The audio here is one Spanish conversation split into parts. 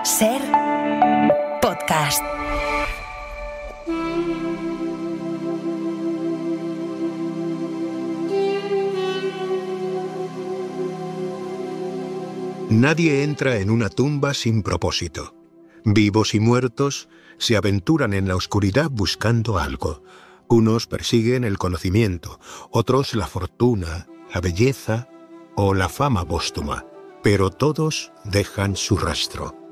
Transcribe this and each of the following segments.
Ser podcast. Nadie entra en una tumba sin propósito. Vivos y muertos se aventuran en la oscuridad buscando algo. Unos persiguen el conocimiento, otros la fortuna, la belleza o la fama póstuma, pero todos dejan su rastro.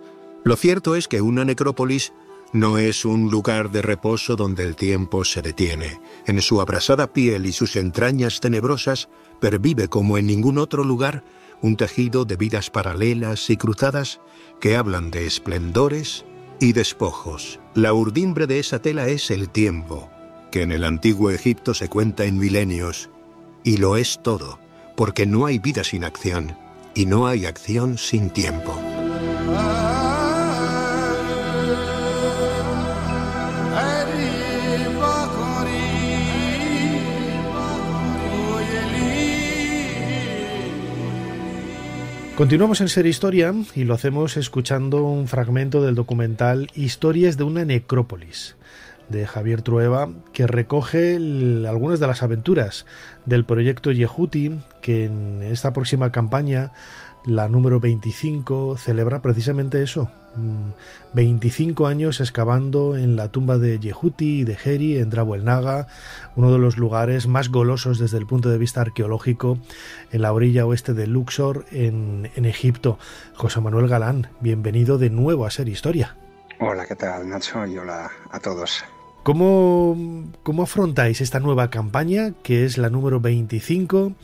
Lo cierto es que una necrópolis no es un lugar de reposo donde el tiempo se detiene. En su abrasada piel y sus entrañas tenebrosas pervive como en ningún otro lugar un tejido de vidas paralelas y cruzadas que hablan de esplendores y despojos. La urdimbre de esa tela es el tiempo, que en el antiguo Egipto se cuenta en milenios, y lo es todo, porque no hay vida sin acción, y no hay acción sin tiempo. Continuamos en Ser Historia y lo hacemos escuchando un fragmento del documental Historias de una necrópolis, de Javier Trueba, que recoge algunas de las aventuras del proyecto Yehuti, que en esta próxima campaña, la número 25, celebra precisamente eso. 25 años excavando en la tumba de Yehuti y de Heri en Drabo el Naga, uno de los lugares más golosos desde el punto de vista arqueológico en la orilla oeste de Luxor, en Egipto. José Manuel Galán, bienvenido de nuevo a Ser Historia. Hola, ¿qué tal, Nacho? Y hola a todos. ¿Cómo afrontáis esta nueva campaña, que es la número 25?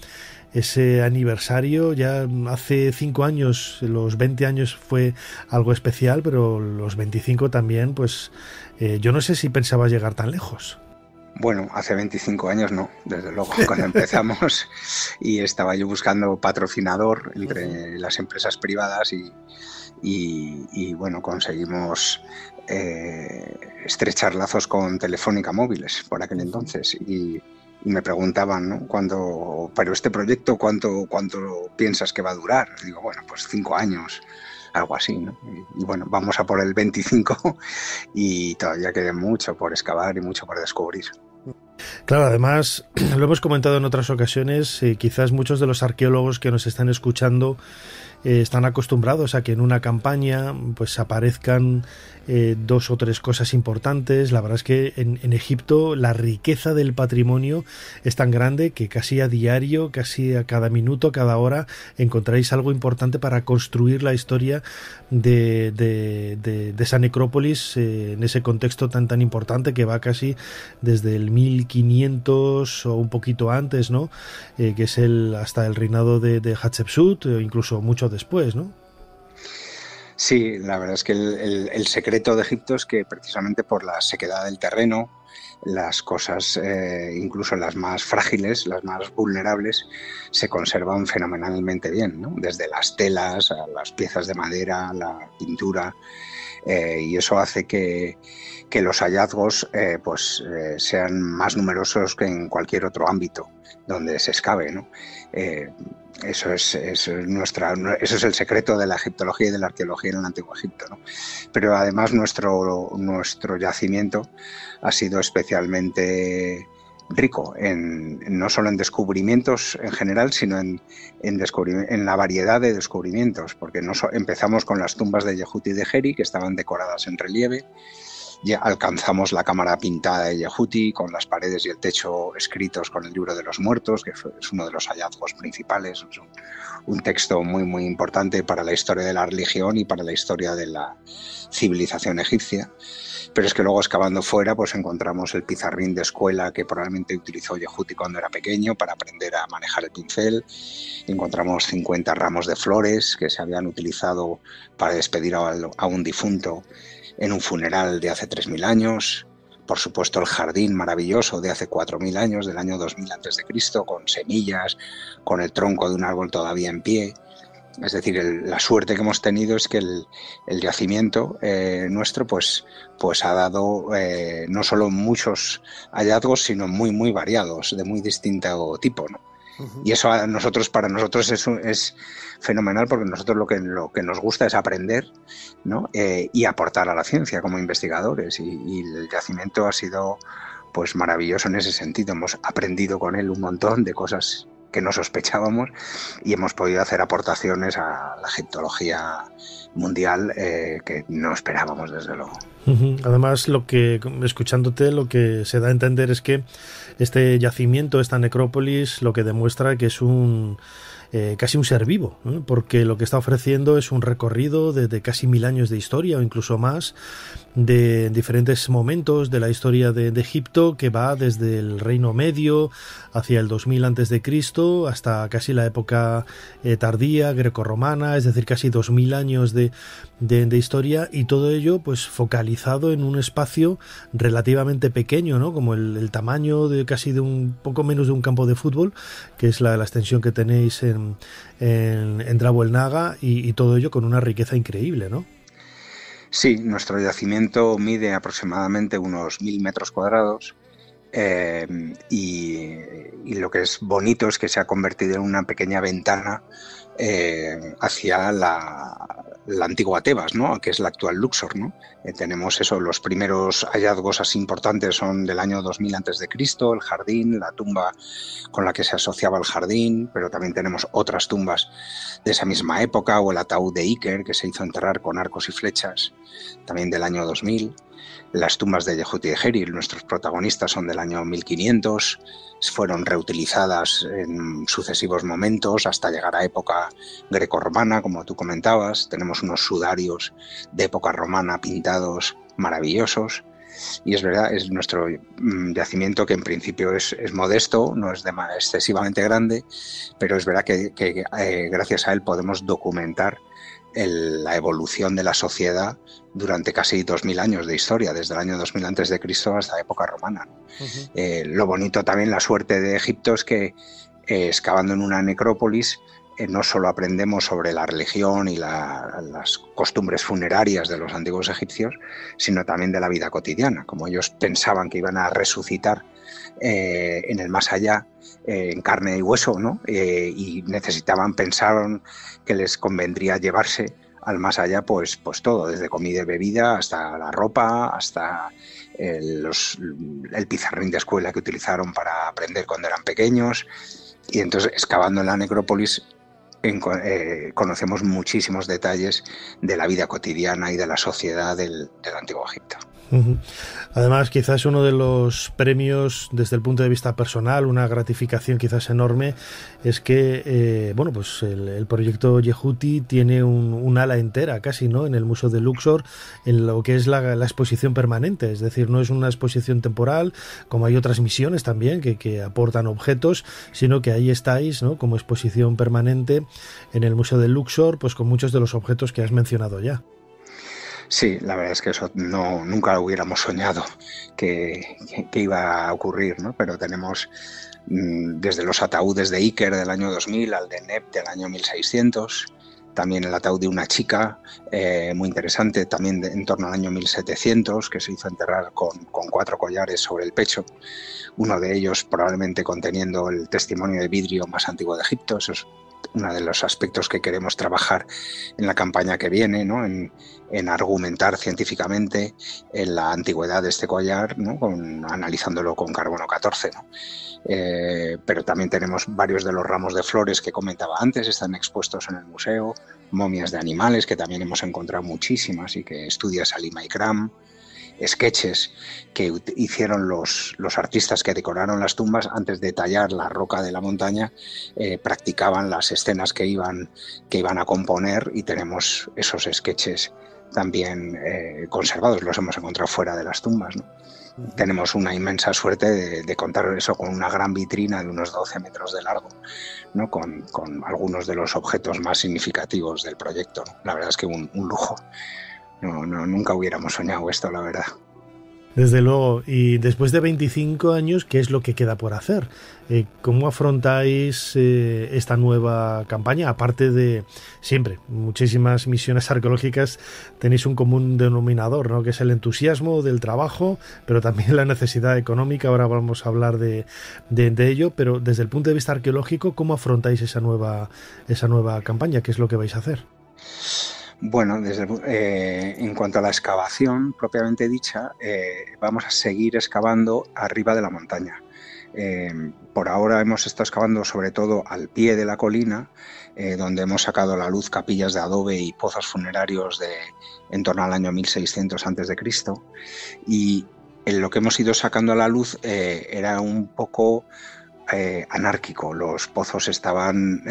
Ese aniversario, ya hace 5 años, los 20 años fue algo especial, pero los 25 también, pues yo no sé si pensabas llegar tan lejos. Bueno, hace 25 años no, desde luego, cuando empezamos, y estaba yo buscando patrocinador entre las empresas privadas y bueno, conseguimos estrechar lazos con Telefónica Móviles por aquel entonces y me preguntaban, ¿no? Pero este proyecto, ¿cuánto piensas que va a durar? Digo, bueno, pues 5 años, algo así, ¿no? Y bueno, vamos a por el 25 y todavía queda mucho por excavar y mucho por descubrir. Claro, además, lo hemos comentado en otras ocasiones, quizás muchos de los arqueólogos que nos están escuchando están acostumbrados a que en una campaña pues aparezcan 2 o 3 cosas importantes. La verdad es que en Egipto la riqueza del patrimonio es tan grande que casi a diario, casi a cada minuto, cada hora encontráis algo importante para construir la historia de esa necrópolis en ese contexto tan importante que va casi desde el 1500 o un poquito antes, ¿no? Que es hasta el reinado de Hatshepsut, incluso mucho después, ¿no? Sí, la verdad es que el secreto de Egipto es que precisamente por la sequedad del terreno, las cosas, incluso las más frágiles, las más vulnerables, se conservan fenomenalmente bien, ¿no? Desde las telas a las piezas de madera, la pintura, y eso hace que los hallazgos sean más numerosos que en cualquier otro ámbito donde se excave, ¿no? Eso es el secreto de la egiptología y de la arqueología en el Antiguo Egipto, ¿no? Pero además nuestro yacimiento ha sido especialmente rico no solo en descubrimientos en general, sino en la variedad de descubrimientos, porque empezamos con las tumbas de Yehuti y de Heri, que estaban decoradas en relieve. Ya alcanzamos la cámara pintada de Yehuti, con las paredes y el techo escritos con el libro de los muertos, que es uno de los hallazgos principales, es un texto muy, muy importante para la historia de la religión y para la historia de la civilización egipcia. Pero es que luego, excavando fuera, pues encontramos el pizarrín de escuela que probablemente utilizó Yehuti cuando era pequeño para aprender a manejar el pincel. Encontramos 50 ramos de flores que se habían utilizado para despedir a un difunto en un funeral de hace 3.000 años. Por supuesto, el jardín maravilloso de hace 4.000 años, del año 2000 a.C., con semillas, con el tronco de un árbol todavía en pie. Es decir, la suerte que hemos tenido es que el yacimiento nuestro pues ha dado no solo muchos hallazgos, sino muy, muy variados, de muy distinto tipo, ¿no? Y eso para nosotros es fenomenal, porque nosotros lo que nos gusta es aprender, ¿no? Y aportar a la ciencia como investigadores. Y el yacimiento ha sido pues maravilloso en ese sentido. Hemos aprendido con él un montón de cosas que no sospechábamos y hemos podido hacer aportaciones a la egiptología mundial que no esperábamos, desde luego. Además, escuchándote, lo que se da a entender es que este yacimiento, esta necrópolis, lo que demuestra que es casi un ser vivo, ¿no? Porque lo que está ofreciendo es un recorrido de casi 1000 años de historia o incluso más, de diferentes momentos de la historia de Egipto, que va desde el Reino Medio hacia el 2000 a.C. hasta casi la época tardía, grecorromana, es decir, casi 2000 años de historia, y todo ello pues focalizado en un espacio relativamente pequeño, ¿no? Como el tamaño de casi de un poco menos de un campo de fútbol, que es la extensión que tenéis en Drabo el Naga, y todo ello con una riqueza increíble, ¿no? Sí, nuestro yacimiento mide aproximadamente unos 1000 metros cuadrados, y lo que es bonito es que se ha convertido en una pequeña ventana hacia la antigua Tebas, ¿no? Que es la actual Luxor, ¿no? Tenemos eso, los primeros hallazgos así importantes son del año 2000 a.C., el jardín, la tumba con la que se asociaba el jardín, pero también tenemos otras tumbas de esa misma época, o el ataúd de Iker, que se hizo enterrar con arcos y flechas, también del año 2000. Las tumbas de Yehuti y Heril, nuestros protagonistas, son del año 1500, fueron reutilizadas en sucesivos momentos hasta llegar a época grecorromana, como tú comentabas. Tenemos unos sudarios de época romana pintados maravillosos. Y es verdad, es nuestro yacimiento, que en principio es modesto, no es excesivamente grande, pero es verdad que gracias a él podemos documentar la evolución de la sociedad durante casi 2000 años de historia, desde el año 2000 a.C. hasta la época romana. Lo bonito también, la suerte de Egipto, es que excavando en una necrópolis no solo aprendemos sobre la religión y las costumbres funerarias de los antiguos egipcios, sino también de la vida cotidiana. Como ellos pensaban que iban a resucitar en el más allá, en carne y hueso, ¿no? Y pensaron que les convendría llevarse al más allá pues todo, desde comida y bebida hasta la ropa, hasta el pizarrín de escuela que utilizaron para aprender cuando eran pequeños. Y entonces, excavando en la necrópolis, conocemos muchísimos detalles de la vida cotidiana y de la sociedad del antiguo Egipto. Además, quizás uno de los premios desde el punto de vista personal, una gratificación quizás enorme, es que pues el proyecto Yehuti tiene un ala entera casi, ¿no?, en el Museo de Luxor, en lo que es la exposición permanente. Es decir, no es una exposición temporal como hay otras misiones también que aportan objetos, sino que ahí estáis, ¿no?, como exposición permanente en el Museo de Luxor, pues con muchos de los objetos que has mencionado ya. Sí, la verdad es que eso nunca lo hubiéramos soñado que iba a ocurrir, ¿no? Pero tenemos desde los ataúdes de Iker del año 2000 al de Neb del año 1600, también el ataúd de una chica muy interesante, también en torno al año 1700, que se hizo enterrar con 4 collares sobre el pecho, uno de ellos probablemente conteniendo el testimonio de vidrio más antiguo de Egipto. Eso es uno de los aspectos que queremos trabajar en la campaña que viene, ¿no? En argumentar científicamente en la antigüedad de este collar, ¿no? Analizándolo con carbono 14, ¿no? Pero también tenemos varios de los ramos de flores que comentaba antes, están expuestos en el museo, momias de animales, que también hemos encontrado muchísimas y que estudia Salima Ikram, sketches que hicieron los artistas que decoraron las tumbas antes de tallar la roca de la montaña. Practicaban las escenas que iban a componer, y tenemos esos sketches también conservados, los hemos encontrado fuera de las tumbas, ¿no? Tenemos una inmensa suerte de contar eso con una gran vitrina de unos 12 metros de largo, ¿no? Con algunos de los objetos más significativos del proyecto, ¿no? La verdad es que un lujo. No, nunca hubiéramos soñado esto, la verdad. Desde luego. Y después de 25 años, ¿qué es lo que queda por hacer? ¿Cómo afrontáis esta nueva campaña? Aparte de siempre, muchísimas misiones arqueológicas, tenéis un común denominador, ¿no? Que es el entusiasmo del trabajo, pero también la necesidad económica. Ahora vamos a hablar de ello, pero desde el punto de vista arqueológico, ¿cómo afrontáis esa nueva campaña? ¿Qué es lo que vais a hacer? Bueno, en cuanto a la excavación propiamente dicha, vamos a seguir excavando arriba de la montaña. Por ahora hemos estado excavando sobre todo al pie de la colina, donde hemos sacado a la luz capillas de adobe y pozos funerarios en torno al año 1600 a.C. Y lo que hemos ido sacando a la luz era un poco anárquico. Los pozos estaban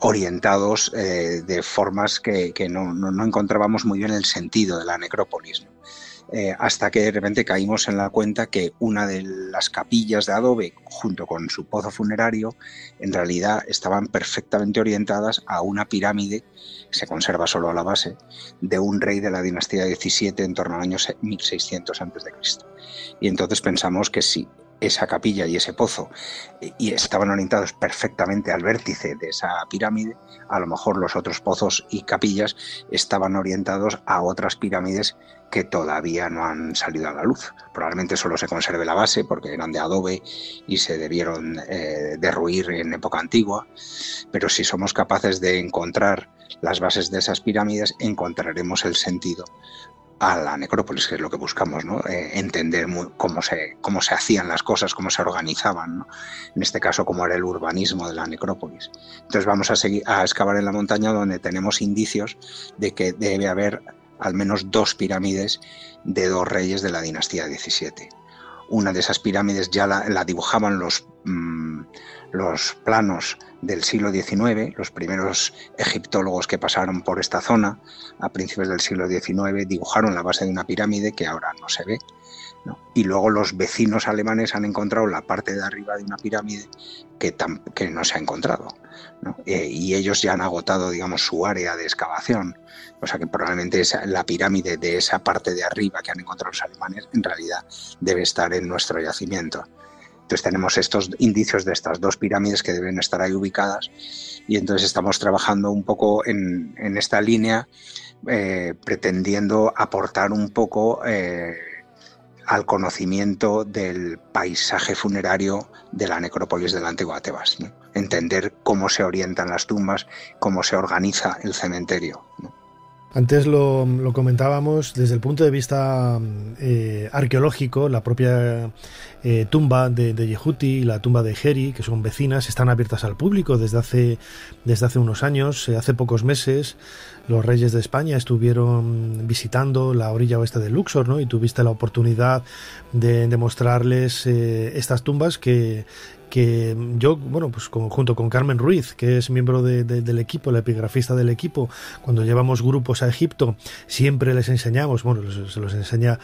orientados de formas que no encontrábamos muy bien el sentido de la necrópolis, ¿no? Hasta que de repente caímos en la cuenta que una de las capillas de adobe, junto con su pozo funerario, en realidad estaban perfectamente orientadas a una pirámide, se conserva solo a la base, de un rey de la dinastía XVII en torno al año 1600 a.C. Y entonces pensamos que sí, esa capilla y ese pozo y estaban orientados perfectamente al vértice de esa pirámide, a lo mejor los otros pozos y capillas estaban orientados a otras pirámides que todavía no han salido a la luz. Probablemente solo se conserve la base porque eran de adobe y se debieron derruir en época antigua, pero si somos capaces de encontrar las bases de esas pirámides, encontraremos el sentido a la necrópolis, que es lo que buscamos, ¿no? Entender cómo se hacían las cosas, cómo se organizaban, ¿no? En este caso, cómo era el urbanismo de la necrópolis. Entonces vamos a seguir a excavar en la montaña, donde tenemos indicios de que debe haber al menos 2 pirámides de 2 reyes de la dinastía XVII. Una de esas pirámides ya la dibujaban los planos del siglo XIX, los primeros egiptólogos que pasaron por esta zona a principios del siglo XIX dibujaron la base de una pirámide que ahora no se ve, ¿no? Y luego los vecinos alemanes han encontrado la parte de arriba de una pirámide que no se ha encontrado, ¿no? Y ellos ya han agotado, digamos, su área de excavación. O sea que probablemente la pirámide de esa parte de arriba que han encontrado los alemanes en realidad debe estar en nuestro yacimiento. Entonces tenemos estos indicios de estas 2 pirámides que deben estar ahí ubicadas, y entonces estamos trabajando un poco en esta línea, pretendiendo aportar un poco al conocimiento del paisaje funerario de la necrópolis de la antigua Tebas, ¿no? Entender cómo se orientan las tumbas, cómo se organiza el cementerio, ¿no? Antes lo comentábamos desde el punto de vista arqueológico. La propia tumba de Yehuti y la tumba de Geri, que son vecinas, están abiertas al público desde hace unos años. Hace pocos meses los reyes de España estuvieron visitando la orilla oeste de Luxor, ¿no? Y tuviste la oportunidad de mostrarles estas tumbas que yo, bueno, pues junto con Carmen Ruiz, que es miembro del equipo, la epigrafista del equipo, cuando llevamos grupos a Egipto, siempre les enseñamos, bueno, se los enseña,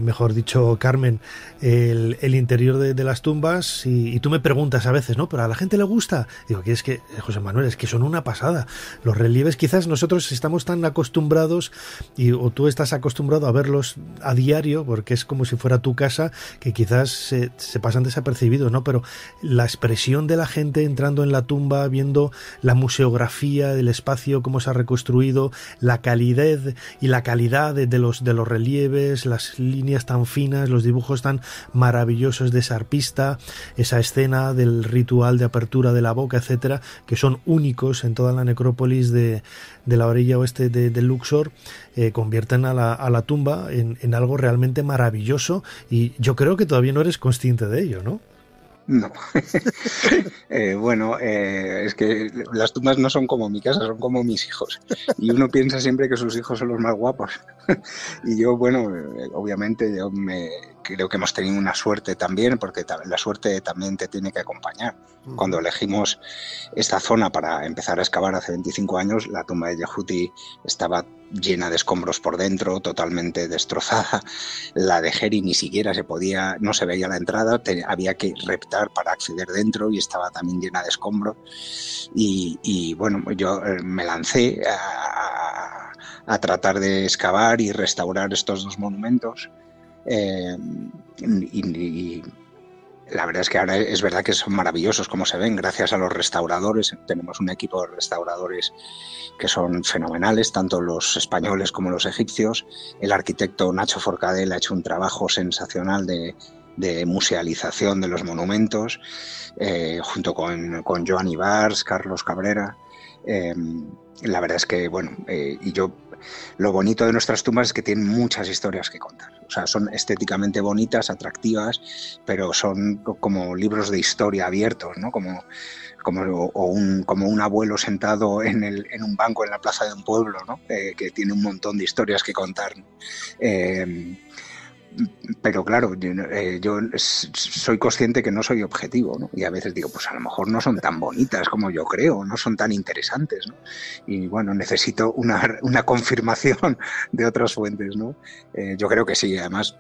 mejor dicho, Carmen, el interior de las tumbas, y tú me preguntas a veces, ¿no? Pero a la gente le gusta. Digo, que es que, José Manuel, es que son una pasada. Los relieves, quizás nosotros estamos tan acostumbrados, o tú estás acostumbrado a verlos a diario, porque es como si fuera tu casa, que quizás se pasan desapercibidos, ¿no? Pero la expresión de la gente entrando en la tumba, viendo la museografía del espacio, cómo se ha reconstruido, la calidad y la calidad de los relieves, las líneas tan finas, los dibujos tan maravillosos de esa arpista, esa escena del ritual de apertura de la boca, etcétera, que son únicos en toda la necrópolis de la orilla oeste de Luxor, convierten a la tumba en algo realmente maravilloso, y yo creo que todavía no eres consciente de ello, ¿no? No. Bueno, es que las tumbas no son como mi casa, son como mis hijos. Y uno piensa siempre que sus hijos son los más guapos. Y yo, bueno, obviamente creo que hemos tenido una suerte también, porque la suerte también te tiene que acompañar. Cuando elegimos esta zona para empezar a excavar hace 25 años, la tumba de Yehuti estaba llena de escombros por dentro, totalmente destrozada. La de Geri ni siquiera no se veía la entrada, había que reptar para acceder dentro, y estaba también llena de escombros. Y bueno, yo me lancé a tratar de excavar y restaurar estos 2 monumentos. y la verdad es que ahora es verdad que son maravillosos como se ven, gracias a los restauradores. Tenemos un equipo de restauradores que son fenomenales, tanto los españoles como los egipcios. El arquitecto Nacho Forcadell ha hecho un trabajo sensacional de musealización de los monumentos, junto con Joan Ibars, Carlos Cabrera. La verdad es que, bueno, lo bonito de nuestras tumbas es que tienen muchas historias que contar. O sea, son estéticamente bonitas, atractivas, pero son como libros de historia abiertos, ¿no? Como un abuelo sentado en un banco en la plaza de un pueblo, ¿no? Que tiene un montón de historias que contar, ¿no? Pero claro, yo soy consciente que no soy objetivo, ¿no? Y a veces digo, pues a lo mejor no son tan bonitas como yo creo, no son tan interesantes, ¿no? Y bueno, necesito una confirmación de otras fuentes, ¿no? Yo creo que sí, además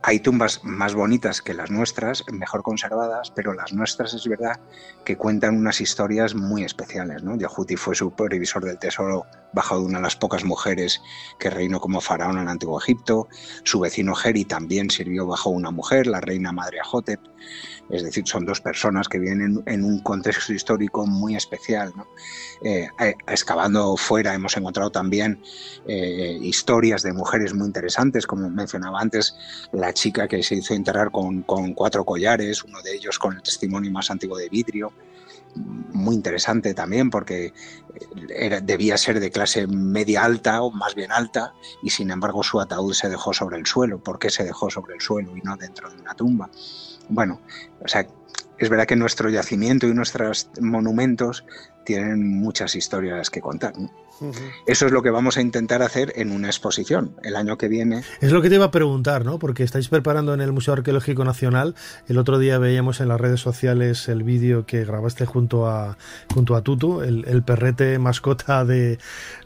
hay tumbas más bonitas que las nuestras, mejor conservadas, pero las nuestras es verdad que cuentan unas historias muy especiales, ¿no? Yehuti fue supervisor del tesoro bajo una de las pocas mujeres que reinó como faraón en el Antiguo Egipto. Su vecino Geri también sirvió bajo una mujer, la reina Madre Ajotep. Es decir, son dos personas que vienen en un contexto histórico muy especial, ¿no? Excavando fuera hemos encontrado también historias de mujeres muy interesantes, como mencionaba antes, la chica que se hizo enterrar con 4 collares, uno de ellos con el testimonio más antiguo de vidrio. Muy interesante también porque debía ser de clase media alta o más bien alta, y sin embargo su ataúd se dejó sobre el suelo. ¿Por qué se dejó sobre el suelo y no dentro de una tumba? Bueno, o sea, es verdad que nuestro yacimiento y nuestros monumentos tienen muchas historias que contar, ¿no? Eso es lo que vamos a intentar hacer en una exposición el año que viene. Es lo que te iba a preguntar, ¿no? Porque estáis preparando en el Museo Arqueológico Nacional. El otro día veíamos en las redes sociales el vídeo que grabaste junto a Tutu, el perrete mascota de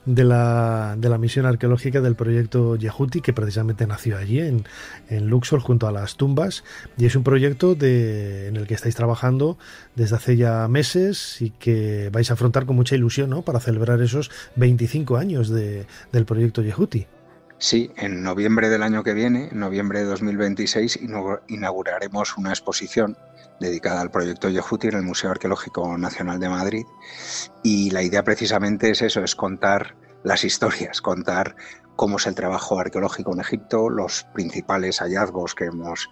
la misión arqueológica del proyecto Yehuti, que precisamente nació allí en Luxor junto a las tumbas, y es un proyecto en el que estáis trabajando desde hace ya meses y que vais a afrontar con mucha ilusión, ¿no? Para celebrar esos 25 años del proyecto Yehuti. Sí, en noviembre del año que viene, en noviembre de 2026, inauguraremos una exposición dedicada al proyecto Yehuti en el Museo Arqueológico Nacional de Madrid, y la idea precisamente es eso, es contar las historias, contar cómo es el trabajo arqueológico en Egipto, los principales hallazgos que hemos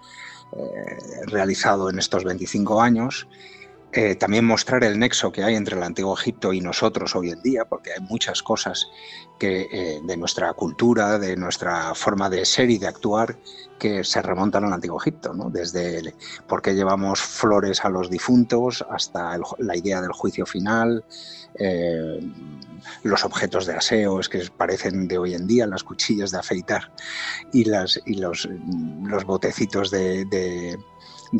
realizado en estos 25 años. También mostrar el nexo que hay entre el Antiguo Egipto y nosotros hoy en día, porque hay muchas cosas de nuestra cultura, de nuestra forma de ser y de actuar, que se remontan al Antiguo Egipto, ¿no? Desde por qué llevamos flores a los difuntos hasta la idea del juicio final, los objetos de aseo que parecen de hoy en día, las cuchillas de afeitar y los botecitos de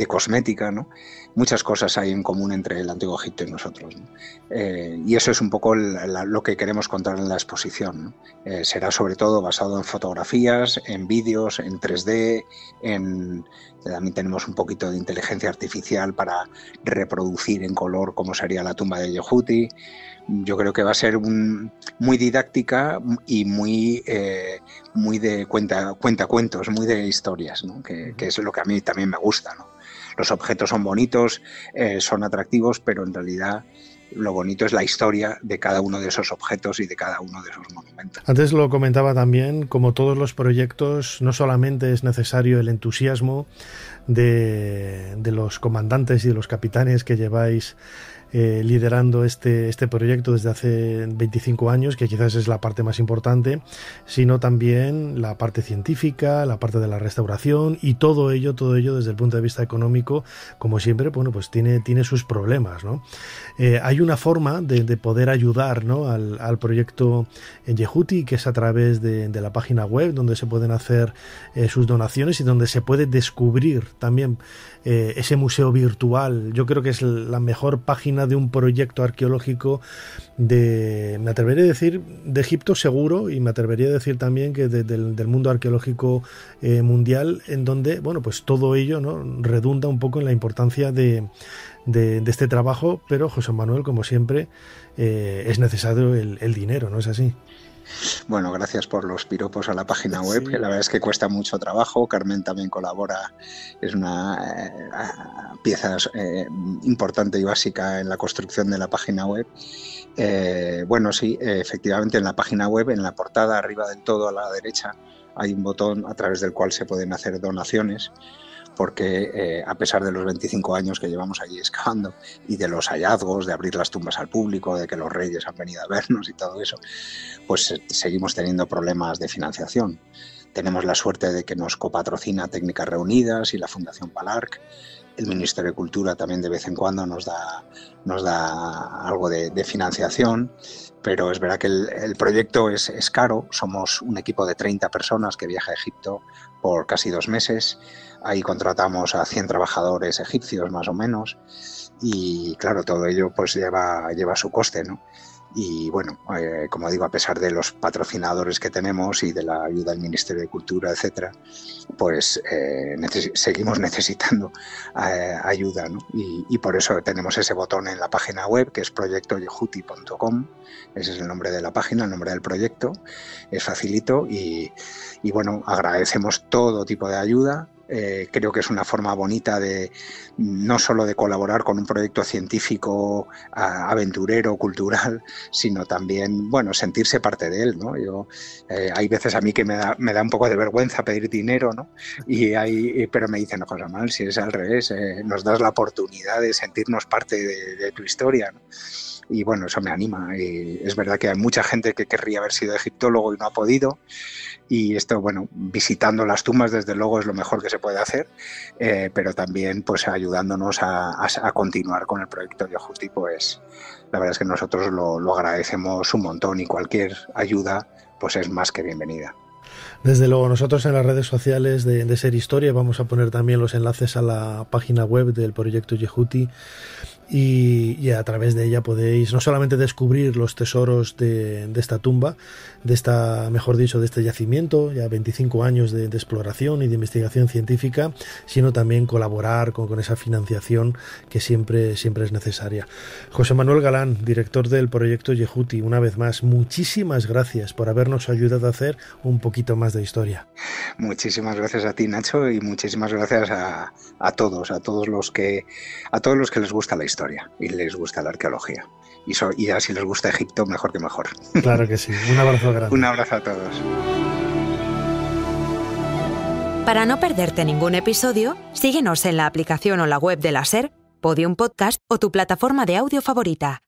cosmética, ¿no? Muchas cosas hay en común entre el Antiguo Egipto y nosotros, ¿no? Y eso es un poco lo que queremos contar en la exposición, ¿no? Será sobre todo basado en fotografías, en vídeos, en 3D, también tenemos un poquito de inteligencia artificial para reproducir en color cómo sería la tumba de Yehuti. Yo creo que va a ser muy didáctica y muy de cuentacuentos, muy de historias, ¿no? Que es lo que a mí también me gusta, ¿no? Los objetos son bonitos, son atractivos, pero en realidad lo bonito es la historia de cada uno de esos objetos y de cada uno de esos monumentos. Antes lo comentaba también, como todos los proyectos, no solamente es necesario el entusiasmo de los comandantes y de los capitanes que lleváis liderando este proyecto desde hace 25 años, que quizás es la parte más importante, sino también la parte científica, la parte de la restauración y todo ello desde el punto de vista económico, como siempre, bueno, pues tiene sus problemas, ¿no? Hay una forma de poder ayudar, ¿no? al proyecto en Yehuti, que es a través de la página web, donde se pueden hacer sus donaciones y donde se puede descubrir también ese museo virtual. Yo creo que es la mejor página de un proyecto arqueológico me atrevería a decir, de Egipto seguro, y me atrevería a decir también que del mundo arqueológico mundial, en donde, bueno, pues todo ello, ¿no? Redunda un poco en la importancia de este trabajo, pero José Manuel, como siempre, es necesario el dinero, ¿no es así? Bueno, gracias por los piropos a la página web, que la verdad es que cuesta mucho trabajo. Carmen también colabora, es una pieza importante y básica en la construcción de la página web. Bueno, sí, efectivamente en la página web, en la portada, arriba del todo a la derecha, hay un botón a través del cual se pueden hacer donaciones, porque a pesar de los 25 años que llevamos allí excavando y de los hallazgos, de abrir las tumbas al público, de que los reyes han venido a vernos y todo eso, pues seguimos teniendo problemas de financiación. Tenemos la suerte de que nos copatrocina Técnicas Reunidas y la Fundación Palarc. El Ministerio de Cultura también de vez en cuando nos da algo de financiación, pero es verdad que el proyecto es caro. Somos un equipo de 30 personas que viaja a Egipto por casi 2 meses. Ahí contratamos a 100 trabajadores egipcios más o menos y claro, todo ello pues lleva su coste, ¿no? Y bueno, como digo, a pesar de los patrocinadores que tenemos y de la ayuda del Ministerio de Cultura, etcétera, pues seguimos necesitando ayuda, ¿no? Y por eso tenemos ese botón en la página web, que es proyectoyehuti.com. Ese es el nombre de la página, el nombre del proyecto. Es facilito y bueno, agradecemos todo tipo de ayuda. Creo que es una forma bonita de no solo de colaborar con un proyecto científico, aventurero, cultural, sino también, bueno, sentirse parte de él, ¿no? Hay veces a mí que me da un poco de vergüenza pedir dinero, ¿no? Pero me dicen, no, José Manuel, si es al revés, nos das la oportunidad de sentirnos parte de tu historia, ¿no? Y bueno, eso me anima. Es verdad que hay mucha gente que querría haber sido egiptólogo y no ha podido. Y esto, bueno, visitando las tumbas desde luego es lo mejor que se puede hacer, pero también pues ayudándonos a continuar con el proyecto Yehuti, pues la verdad es que nosotros lo agradecemos un montón y cualquier ayuda pues es más que bienvenida. Desde luego, nosotros en las redes sociales de Ser Historia vamos a poner también los enlaces a la página web del proyecto Yehuti y a través de ella podéis no solamente descubrir los tesoros de esta tumba, de este yacimiento, ya 25 años de exploración y de investigación científica, sino también colaborar con esa financiación que siempre es necesaria. José Manuel Galán, director del proyecto Yehuti, una vez más, muchísimas gracias por habernos ayudado a hacer un poquito más de historia. Muchísimas gracias a ti, Nacho, y muchísimas gracias a todos los que les gusta la historia y les gusta la arqueología. Y si les gusta Egipto, mejor que mejor. Claro que sí. Un abrazo grande. Un abrazo a todos. Para no perderte ningún episodio, síguenos en la aplicación o la web de la SER, Podium Podcast o tu plataforma de audio favorita.